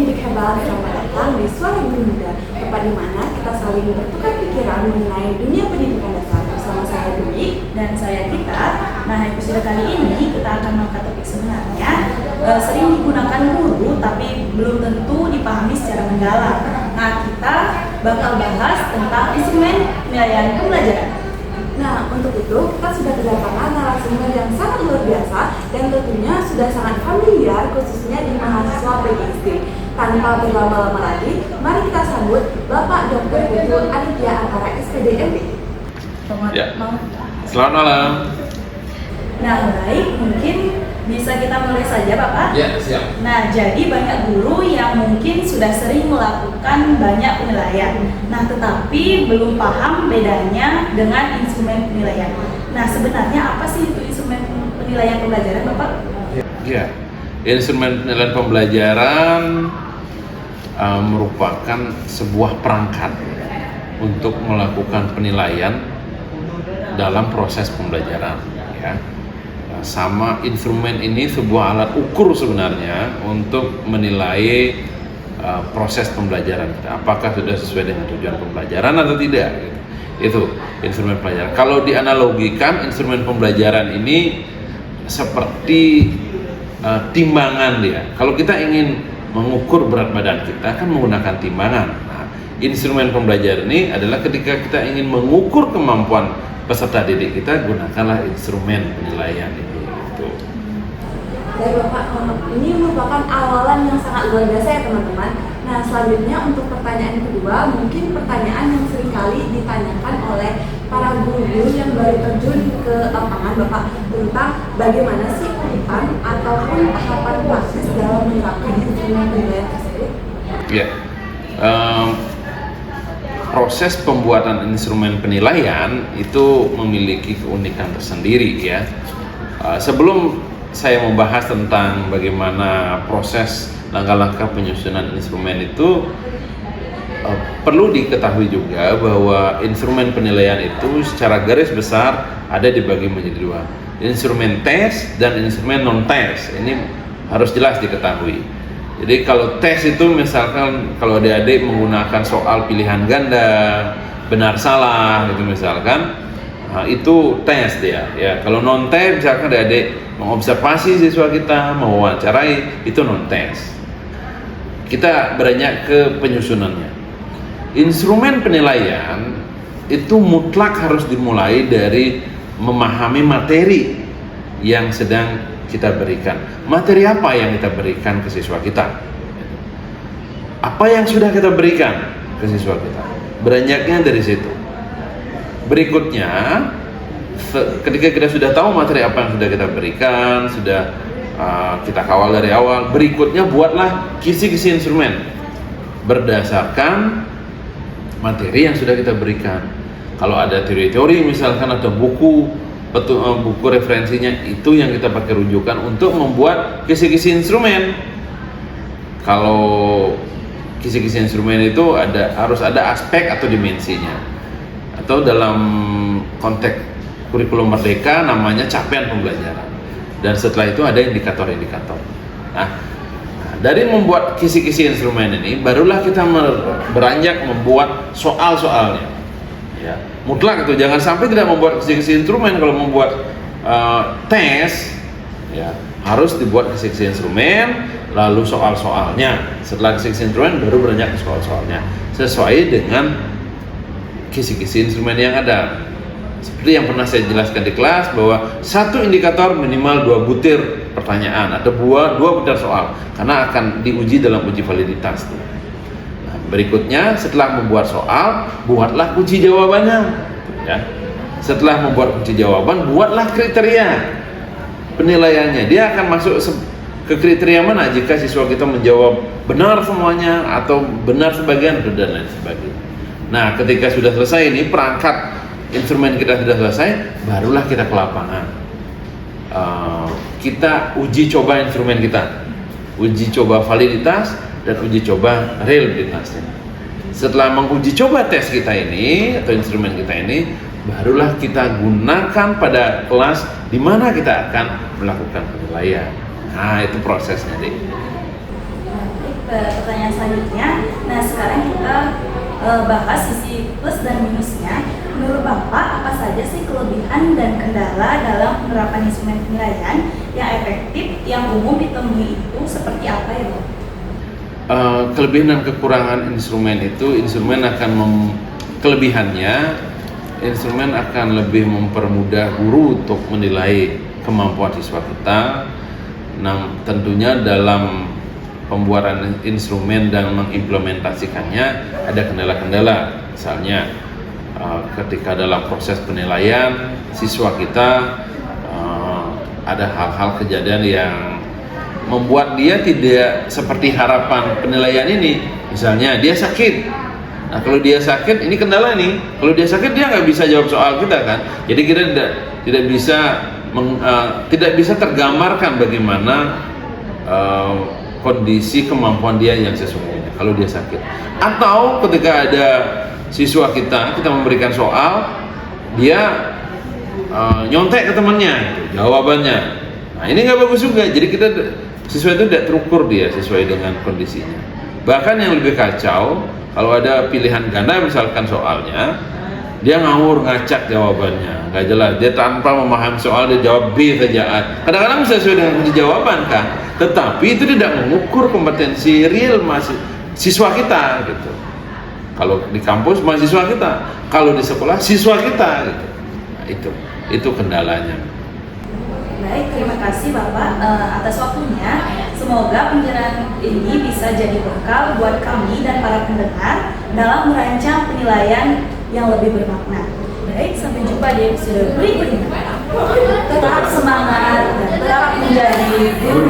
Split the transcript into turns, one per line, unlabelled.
pendidik hebat, selamat datang di Suara Guru Muda, tempat di mana kita saling bertukar pikiran mengenai dunia pendidikan dasar. Bersama saya Dwi
dan saya Gita. Nah, episode kali ini kita akan mengangkat topik sebenarnya sering digunakan guru tapi belum tentu dipahami secara mendalam. Nah, kita bakal bahas tentang instrumen penilaian pembelajaran.
Nah, untuk itu kita sudah kedatangan narasumber yang sangat luar biasa dan tentunya sudah sangat familiar khususnya di mahasiswa PGSD. Tanpa berlama-lama lagi, mari kita sambut Bapak Dr. Putu Aditya Antara SPDMB.
Selamat malam.
Nah, baik, mungkin bisa kita mulai saja, Bapak.
Ya, siap.
Nah, jadi banyak guru yang mungkin sudah sering melakukan banyak penilaian. Nah, tetapi belum paham bedanya dengan instrumen penilaian. Nah, sebenarnya apa sih itu instrumen penilaian pembelajaran, Bapak?
Ya, instrumen penilaian pembelajaran merupakan sebuah perangkat untuk melakukan penilaian dalam proses pembelajaran. Ya. Sama instrumen ini sebuah alat ukur sebenarnya untuk menilai proses pembelajaran kita, apakah sudah sesuai dengan tujuan pembelajaran atau tidak gitu. Itu instrumen pembelajaran. Kalau dianalogikan, instrumen pembelajaran ini seperti timbangan dia. Kalau kita ingin mengukur berat badan kita kan menggunakan timbangan. Nah, instrumen pembelajaran ini adalah ketika kita ingin mengukur kemampuan peserta didik kita, gunakanlah instrumen penilaian itu.
Baik Bapak, ini merupakan awalan yang sangat luar biasa ya teman-teman. Nah, selanjutnya untuk pertanyaan kedua, mungkin pertanyaan yang seringkali ditanyakan oleh para guru-guru yang baru terjun ke lapangan Bapak, tentang bagaimana sih urutan ataupun tahapan praktis dalam menerapkan instrumen penilaian tersebut.
Ya, proses pembuatan instrumen penilaian itu memiliki keunikan tersendiri ya. Sebelum saya membahas tentang bagaimana proses langkah-langkah penyusunan instrumen itu, perlu diketahui juga bahwa instrumen penilaian itu secara garis besar ada dibagi menjadi dua, instrumen tes dan instrumen non-tes. Ini harus jelas diketahui. Jadi kalau tes itu misalkan kalau adik-adik menggunakan soal pilihan ganda, benar salah gitu misalkan, nah, itu tes dia. Ya, kalau non tes misalkan adik-adik mengobservasi siswa kita, mewawancarai, itu non tes. Kita beranjak ke penyusunannya. Instrumen penilaian itu mutlak harus dimulai dari memahami materi yang sedang kita berikan. Materi apa yang kita berikan ke siswa kita? Apa yang sudah kita berikan ke siswa kita? Beranjaknya dari situ. Berikutnya, ketika kita sudah tahu materi apa yang sudah kita berikan, sudah kita kawal dari awal, berikutnya buatlah kisi-kisi instrumen berdasarkan materi yang sudah kita berikan. Kalau ada teori-teori misalkan atau buku referensinya, itu yang kita pakai rujukan untuk membuat kisi-kisi instrumen. Kalau kisi-kisi instrumen itu harus ada aspek atau dimensinya, atau dalam konteks kurikulum merdeka namanya capaian pembelajaran, dan setelah itu ada indikator-indikator. Nah, dari membuat kisi-kisi instrumen ini barulah kita beranjak membuat soal-soalnya ya. Mutlak itu jangan sampai tidak membuat kisi-kisi instrumen. Kalau membuat tes ya, harus dibuat kisi-kisi instrumen lalu soal-soalnya. Setelah kisi-kisi instrumen baru beranjak ke soal-soalnya sesuai dengan kisi-kisi instrumen yang ada. Seperti yang pernah saya jelaskan di kelas, bahwa satu indikator minimal 2 butir pertanyaan atau 2 butir soal, karena akan diuji dalam uji validitas. Nah, berikutnya setelah membuat soal, buatlah kunci jawabannya ya. Setelah membuat kunci jawaban, buatlah kriteria penilaiannya. Dia akan masuk ke kriteria mana jika siswa kita menjawab benar semuanya atau benar sebagian dan lain sebagainya. Nah, ketika sudah selesai ini, perangkat instrumen kita sudah selesai, barulah kita ke lapangan. Kita uji coba instrumen kita, uji coba validitas dan uji coba reliabilitasnya. Setelah menguji coba tes kita ini atau instrumen kita ini, barulah kita gunakan pada kelas di mana kita akan melakukan penilaian. Nah, itu prosesnya deh.
ke pertanyaan selanjutnya. Nah, sekarang kita bahas sisi plus dan minusnya. Menurut Bapak, apa saja sih kelebihan dan kendala dalam penerapan instrumen penilaian yang efektif, yang umum ditemui itu seperti apa ya, Bapak?
Kelebihan dan kekurangan instrumen itu, kelebihannya, instrumen akan lebih mempermudah guru untuk menilai kemampuan siswa kita. Nah, tentunya dalam pembuatan instrumen dan mengimplementasikannya ada kendala-kendala. Misalnya ketika dalam proses penilaian siswa kita ada hal-hal kejadian yang membuat dia tidak seperti harapan penilaian ini. Misalnya dia sakit. Nah, kalau dia sakit, ini kendala nih. Kalau dia sakit, dia nggak bisa jawab soal kita kan. Jadi kita tidak bisa tergambarkan bagaimana kondisi kemampuan dia yang sesungguhnya kalau dia sakit. Atau ketika ada siswa kita memberikan soal, dia nyontek ke temannya jawabannya. Nah, ini nggak bagus juga. Jadi siswa itu tidak terukur dia sesuai dengan kondisinya. Bahkan yang lebih kacau, kalau ada pilihan ganda misalkan soalnya, dia ngawur ngacak jawabannya, nggak jelas. Dia tanpa memahami soal dia jawab B saja. Kadang-kadang bisa sesuai dengan kunci jawaban kan, tetapi itu tidak mengukur kompetensi real siswa kita gitu. Kalau di kampus mahasiswa kita, kalau di sekolah siswa kita gitu. Nah, itu kendalanya.
Baik, terima kasih Bapak atas waktunya. Semoga penjelasan ini bisa jadi bekal buat kami dan para pendengar dalam merancang penilaian yang lebih bermakna. Baik, sampai jumpa di episode berikutnya. Tetap semangat dan tetap menjadi guru